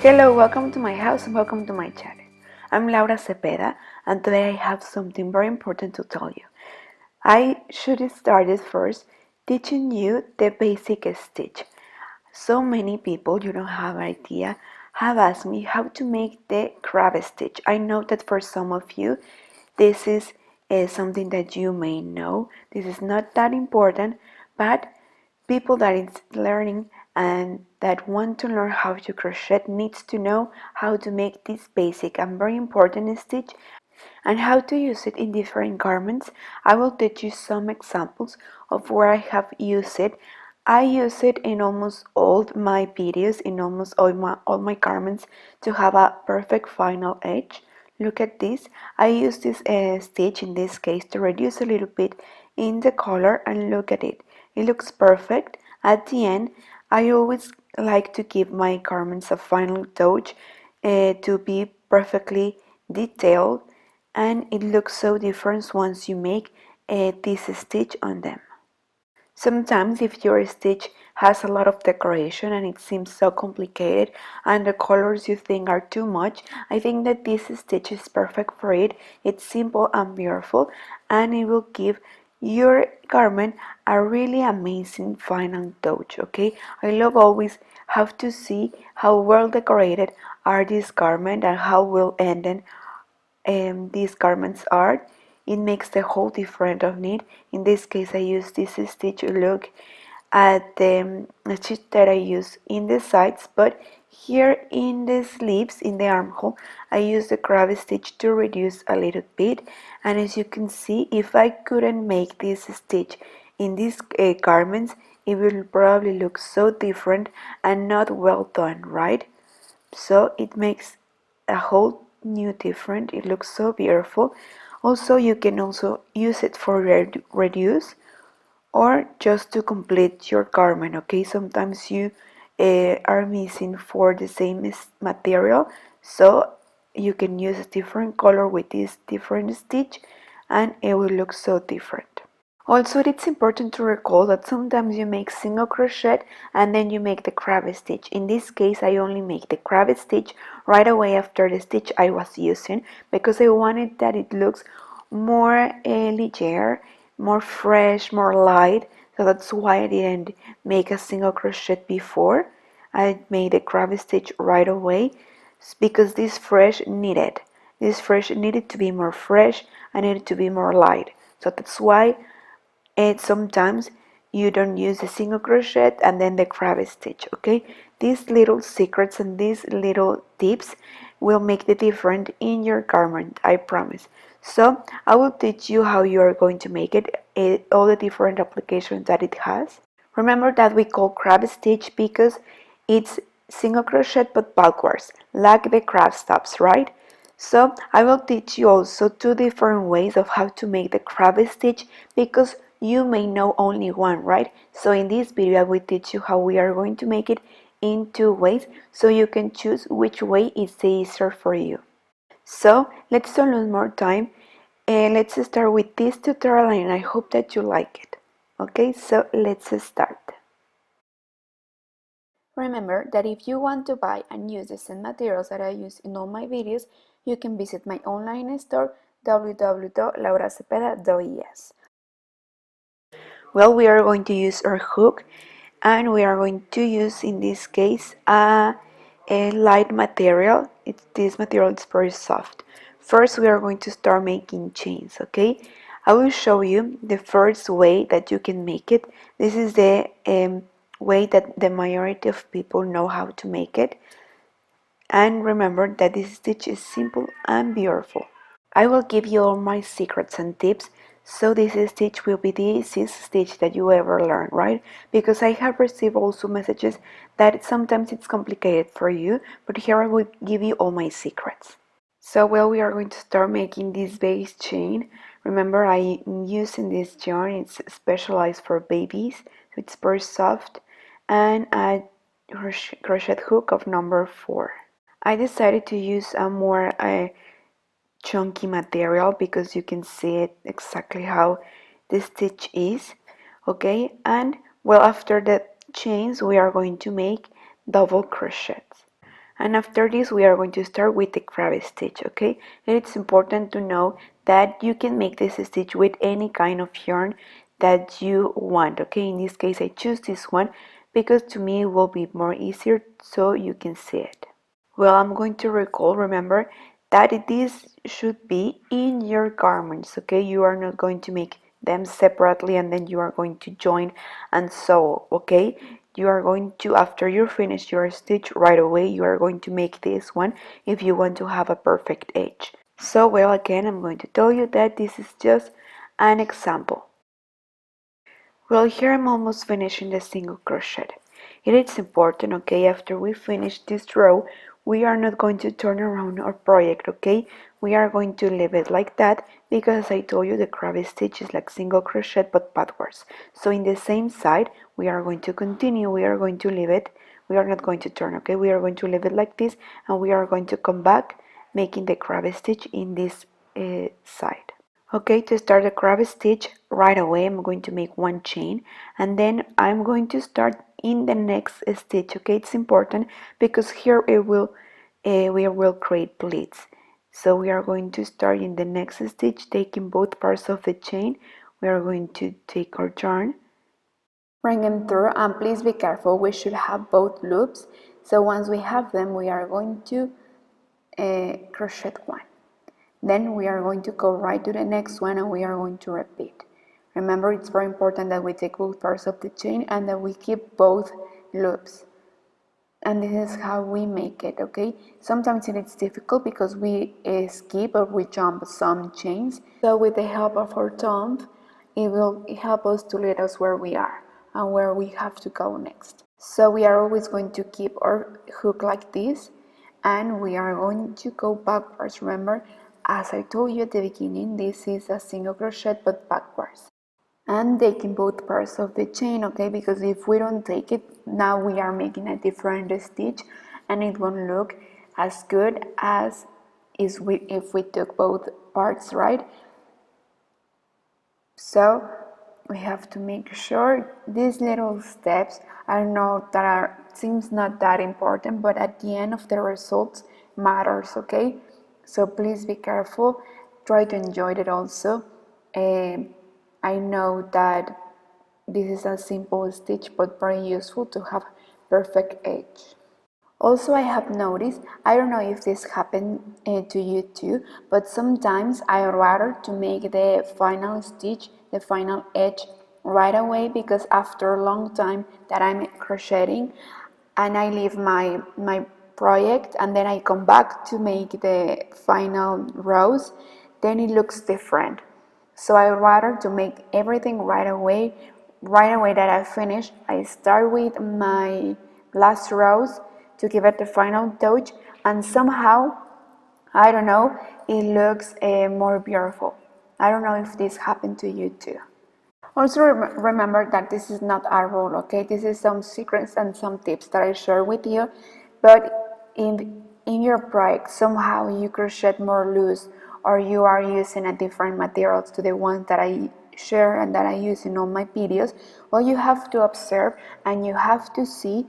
Hello, welcome to my house and welcome to my channel. I'm Laura Cepeda and today I have something very important to tell you. I should start first teaching you the basic stitch. So many people, you don't have an idea, have asked me how to make the crab stitch. I know that for some of you this is something that you may know. This is not that important, but people that is learning and that want to learn how to crochet needs to know how to make this basic and very important stitch and how to use it in different garments. I will teach you some examples of where I have used it. I use it in almost all my videos, in almost all my garments to have a perfect final edge. Look at this. I use this stitch in this case to reduce a little bit in the color and look at it. It looks perfect. At the end, I always like to give my garments a final touch to be perfectly detailed, and it looks so different once you make this stitch on them. Sometimes if your stitch has a lot of decoration and it seems so complicated and the colors you think are too much, I think that this stitch is perfect for it. It's simple and beautiful and it will give your garment a really amazing final touch. Okay, I love always have to see how well decorated are these garments and how well ended these garments are. It makes the whole difference of it. In this case I use this stitch. Look at the stitch that I use in the sides, but here in the sleeves, in the armhole, I use the crab stitch to reduce a little bit. And as you can see, if I couldn't make this stitch in these garments, it will probably look so different and not well done, right? So it makes a whole new different. It looks so beautiful. Also, you can also use it for reduce or just to complete your garment. Okay, sometimes you are missing for the same material, so you can use a different color with this different stitch and it will look so different. Also, it's important to recall that sometimes you make single crochet and then you make the crab stitch. In this case, I only make the crab stitch right away after the stitch I was using because I wanted that it looks more leger, more fresh, more light. So that's why I didn't make a single crochet before. I made the crab stitch right away because this fresh needed to be more fresh and needed to be more light. So that's why sometimes you don't use a single crochet and then the crab stitch. Okay, these little secrets and these little tips will make the difference in your garment, I promise. So I will teach you how you are going to make it, all the different applications that it has. Remember that we call crab stitch because it's single crochet but backwards, like the crab stops, right? So I will teach you also two different ways of how to make the crab stitch because you may know only one, right? So in this video I will teach you how we are going to make it in two ways so you can choose which way is the easier for you. So let's don't lose more time and let's start with this tutorial and I hope that you like it. Okay, so let's start. Remember that if you want to buy and use the same materials that I use in all my videos, you can visit my online store www.lauracepeda.es. Well, we are going to use our hook and we are going to use in this case a light material. This material is very soft. First we are going to start making chains. Okay, I will show you the first way that you can make it. This is the way that the majority of people know how to make it, and remember that this stitch is simple and beautiful. I will give you all my secrets and tips, so this stitch will be the easiest stitch that you ever learn, right? Because I have received also messages that sometimes it's complicated for you, but here I will give you all my secrets. So well, we are going to start making this base chain. Remember, I'm using this yarn, it's specialized for babies, so it's very soft, and a crochet hook of number 4. I decided to use a more chunky material because you can see it exactly how the stitch is. Okay, and well, after the chains we are going to make double crochets. And after this we are going to start with the crab stitch, okay? And it's important to know that you can make this stitch with any kind of yarn that you want, okay? In this case I choose this one because to me it will be more easier so you can see it. Well, I'm going to remember that this should be in your garments, okay? You are not going to make them separately and then you are going to join and sew, okay? You are going to, after you finish your stitch right away, you are going to make this one if you want to have a perfect edge. So, well, again, I'm going to tell you that this is just an example. Well, here I'm almost finishing the single crochet. It is important, okay, after we finish this row, we are not going to turn around our project, okay? We are going to leave it like that because I told you the crab stitch is like single crochet but backwards. So in the same side, we are going to continue, we are going to leave it, we are not going to turn, okay? We are going to leave it like this and we are going to come back making the crab stitch in this side. Okay, to start the crab stitch right away, I'm going to make one chain and then I'm going to start in the next stitch. Okay, it's important because here we will create pleats. So we are going to start in the next stitch, taking both parts of the chain. We are going to take our yarn, bring them through, and please be careful. We should have both loops. So once we have them, we are going to crochet one. Then we are going to go right to the next one and we are going to repeat. Remember, it's very important that we take both parts of the chain and that we keep both loops. And this is how we make it, okay? Sometimes it is difficult because we skip or we jump some chains. So with the help of our thumb, it will help us to lead us where we are and where we have to go next. So we are always going to keep our hook like this and we are going to go backwards. Remember, as I told you at the beginning, this is a single crochet but backwards. And taking both parts of the chain, okay, because if we don't take it, now we are making a different stitch and it won't look as good as if we took both parts, right? So we have to make sure these little steps, I know that seems not that important, but at the end of the results matters, okay? So please be careful, try to enjoy it also. I know that this is a simple stitch but very useful to have perfect edge. Also, I have noticed, I don't know if this happened to you too, but sometimes I rather to make the final stitch, the final edge right away because after a long time that I'm crocheting and I leave my project and then I come back to make the final rows, then it looks different. So I rather to make everything right away that I finish. I start with my last rows to give it the final touch and somehow, I don't know, it looks more beautiful. I don't know if this happened to you too. Also remember that this is not a rule, okay? This is some secrets and some tips that I share with you, but in your project somehow you crochet more loose or you are using a different materials to the ones that I share and that I use in all my videos, well, you have to observe and you have to see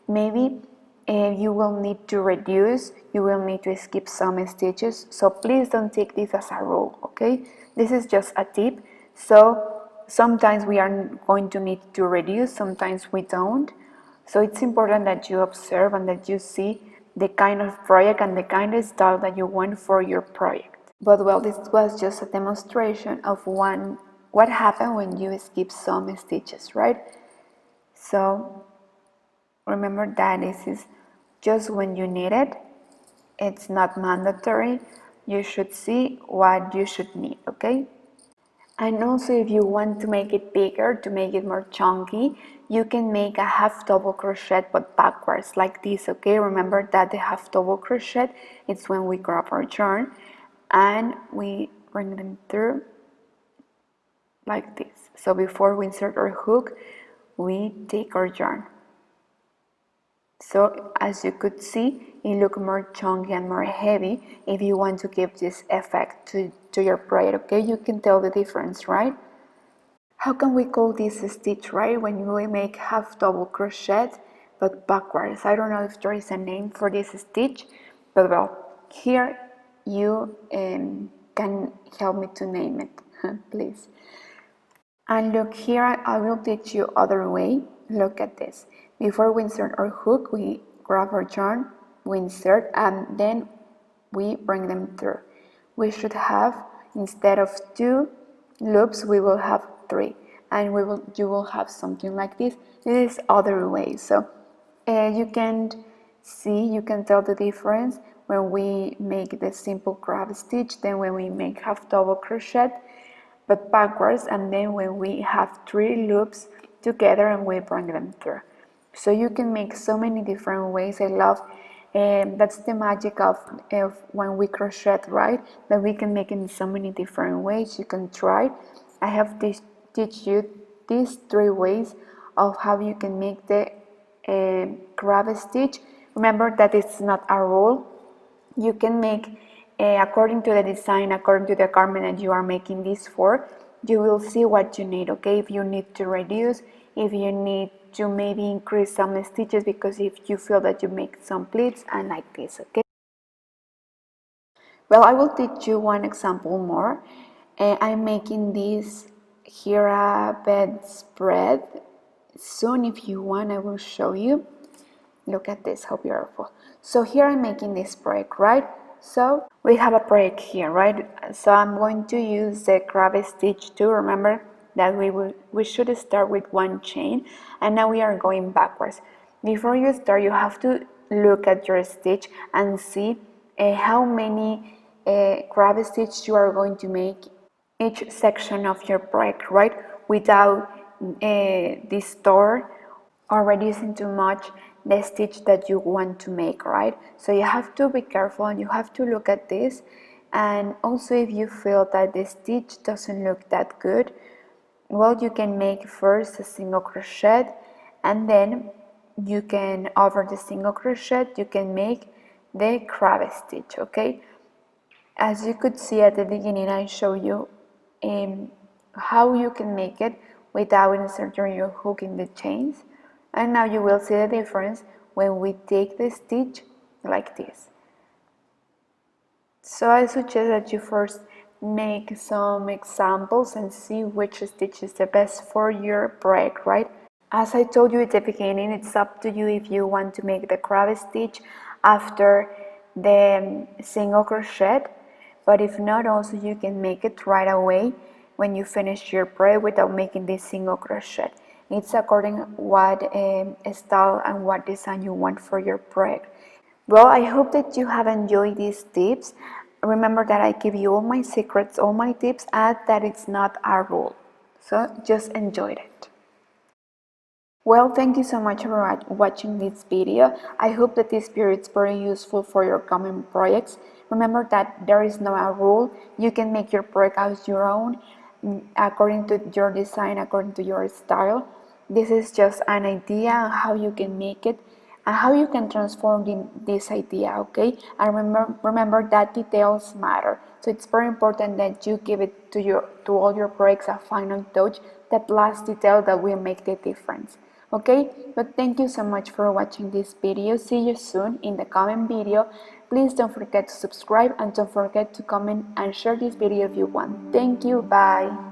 maybe you will need to reduce, you will need to skip some stitches, so please don't take this as a rule, okay? This is just a tip. So sometimes we are going to need to reduce, sometimes we don't. So it's important that you observe and that you see the kind of project and the kind of style that you want for your project. But well, this was just a demonstration of what happened when you skip some stitches, right? So remember that this is just when you need it. It's not mandatory. You should see what you should need, okay? And also if you want to make it bigger, to make it more chunky, you can make a half double crochet but backwards like this, okay? Remember that the half double crochet, it's when we grab our yarn and we bring them through like this. So before we insert our hook, we take our yarn. So as you could see, it looks more chunky and more heavy. If you want to give this effect to your braid, okay, you can tell the difference, right? How can we call this a stitch, right? When we make half double crochet, but backwards. I don't know if there is a name for this stitch, but well, here you can help me to name it, please. And look here, I will teach you other way. Look at this. Before we insert our hook, we grab our yarn, we insert, and then we bring them through. We should have, instead of 2 loops, we will have 3, and you will have something like this. This is other way. So you can see, you can tell the difference when we make the simple crab stitch, then when we make half double crochet, but backwards, and then when we have 3 loops together and we bring them through. So you can make so many different ways. I love that's the magic of when we crochet, right? That we can make it in so many different ways. You can try. I have teach you these 3 ways of how you can make the crab stitch. Remember that it's not a rule. You can make according to the design, according to the garment that you are making this for. You will see what you need, okay? If you need to reduce, if you need to maybe increase some stitches, because if you feel that you make some pleats, and like this, okay? Well, I will teach you one example more. I'm making this here a bedspread. Soon, if you want, I will show you. Look at this, how beautiful. So here I'm making this break, right? So we have a break here, right? So I'm going to use the crab stitch too. Remember that we should start with 1 chain, and now we are going backwards. Before you start, you have to look at your stitch and see how many crab stitches you are going to make each section of your break, right? Without distort or reducing too much the stitch that you want to make, right? So you have to be careful and you have to look at this. And also, if you feel that the stitch doesn't look that good, well, you can make first a single crochet, and then you can, over the single crochet, you can make the crab stitch, okay? As you could see at the beginning, I showed you how you can make it without inserting your hook in the chains. And now you will see the difference when we take the stitch like this. So I suggest that you first make some examples and see which stitch is the best for your break, right? As I told you at the beginning, it's up to you if you want to make the crab stitch after the single crochet, but if not, also you can make it right away when you finish your break without making this single crochet. It's according what style and what design you want for your break. Well, I hope that you have enjoyed these tips. Remember that I give you all my secrets, all my tips, and that it's not a rule. So just enjoy it. Well, thank you so much for watching this video. I hope that this video is very useful for your coming projects. Remember that there is no rule. You can make your breakouts your own, according to your design, according to your style. This is just an idea on how you can make it and how you can transform this idea, okay? And remember that details matter. So it's very important that you give it to all your projects a final touch, that last detail that will make the difference. Okay, but thank you so much for watching this video. See you soon in the coming video. Please don't forget to subscribe and don't forget to comment and share this video if you want. Thank you. Bye.